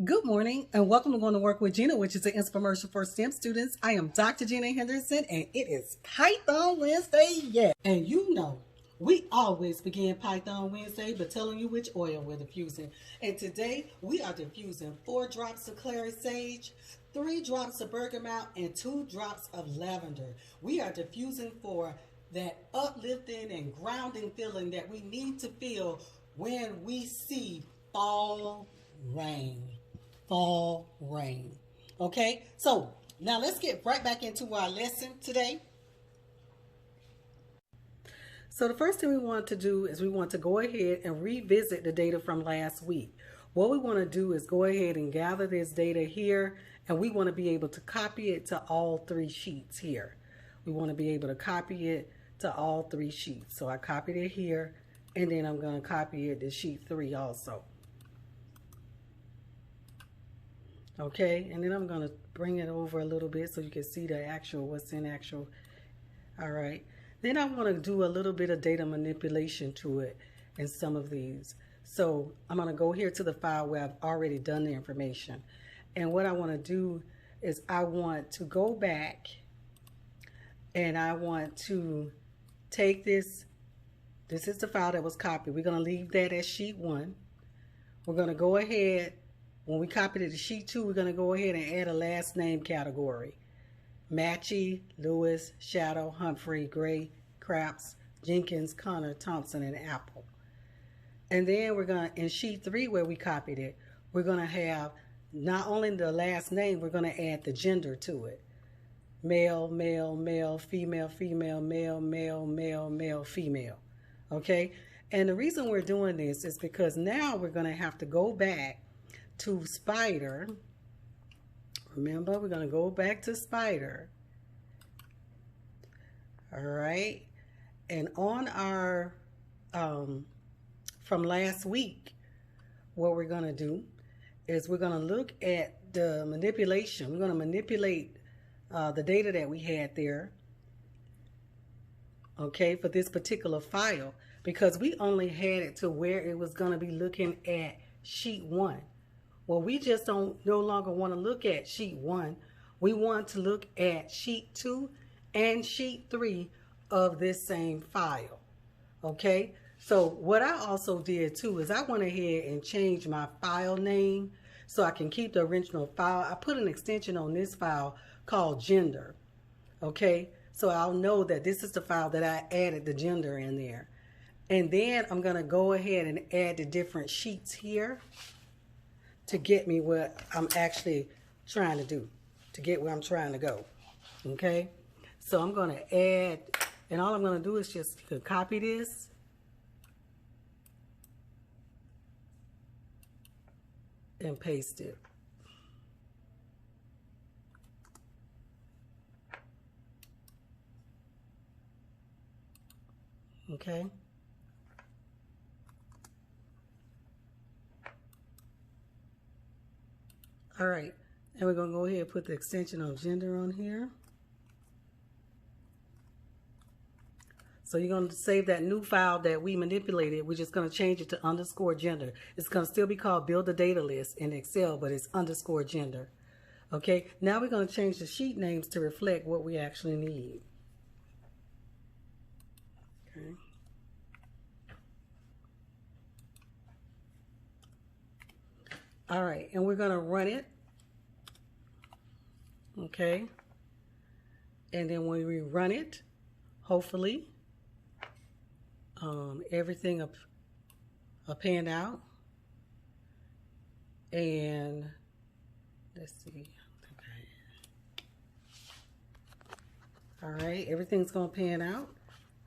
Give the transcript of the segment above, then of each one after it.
Good morning and welcome to Going to Work with Gena, which is an infomercial for STEM students. I am Dr. Gena Henderson and it is Python Wednesday, yeah. And you know, we always begin Python Wednesday by telling you which oil we're diffusing. And today we are diffusing 4 drops of ClarySage, 3 drops of bergamot, and 2 drops of lavender. We are diffusing for that uplifting and grounding feeling that we need to feel when we see fall rain. Fall rain. Okay, so now let's get right back into our lesson today. So the first thing we want to do is we want to go ahead and revisit the data from last week. What we want to do is go ahead and gather this data here, and we want to be able to copy it to all 3 sheets here. We want to be able to copy it to all 3 sheets. So I copied it here, and then I'm going to copy it to sheet 3 also. Okay, and then I'm going to bring it over a little bit so you can see the actual, what's in actual. All right, then I want to do a little bit of data manipulation to it in some of these. So I'm going to go here to the file where I've already done the information. And what I want to do is I want to go back and I want to take this. This is the file that was copied. We're going to leave that as sheet 1. We're going to go ahead. When we copied it to sheet 2, we're going to go ahead and add a last name category. Matchy, Lewis, Shadow, Humphrey, Gray, Craps, Jenkins, Connor, Thompson, and Apple. And then we're going to, in sheet 3 where we copied it, we're going to have not only the last name, we're going to add the gender to it. Male, male, male, female, female, male, male, male, male, female. Okay? And the reason we're doing this is because now we're going to have to go back to Spider. Remember, we're going to go back to Spider. All right, and on our from last week, what we're going to do is we're going to look at the manipulation. We're going to manipulate the data that we had there, okay, for this particular file, because we only had it to where it was going to be looking at sheet 1. Well, we just no longer want to look at sheet 1. We want to look at sheet 2 and sheet 3 of this same file. Okay, so what I also did too is I went ahead and changed my file name so I can keep the original file. I put an extension on this file called gender. Okay, so I'll know that this is the file that I added the gender in there. And then I'm going to go ahead and add the different sheets here to get me what I'm actually trying to do, to get where I'm trying to go. Okay, so I'm going to add, and all I'm going to do is just copy this and paste it. Okay. All right, and we're going to go ahead and put the extension of gender on here. So you're going to save that new file that we manipulated. We're just going to change it to underscore gender. It's going to still be called build a data list in Excel, but it's underscore gender. Okay, now we're going to change the sheet names to reflect what we actually need. Okay. All right, and we're going to run it. Okay, and then when we run it, hopefully everything up panned out. And let's see. Okay. All right, everything's going to pan out,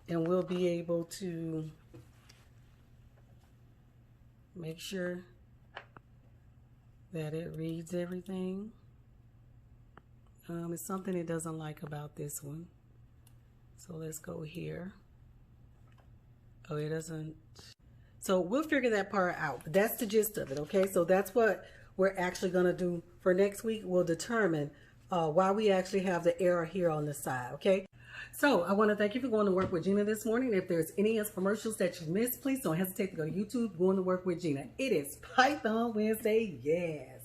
and we'll be able to make sure that it reads everything. It's something it doesn't like about this one. So let's go here. Oh, it doesn't. So we'll figure that part out. But that's the gist of it, okay? So that's what we're actually going to do for next week. We'll determine why we actually have the error here on the side, okay? So I want to thank you for going to work with Gena this morning. If there's any infomercials that you missed, please don't hesitate to go to YouTube, Going to Work with Gena. It is Python Wednesday, yeah.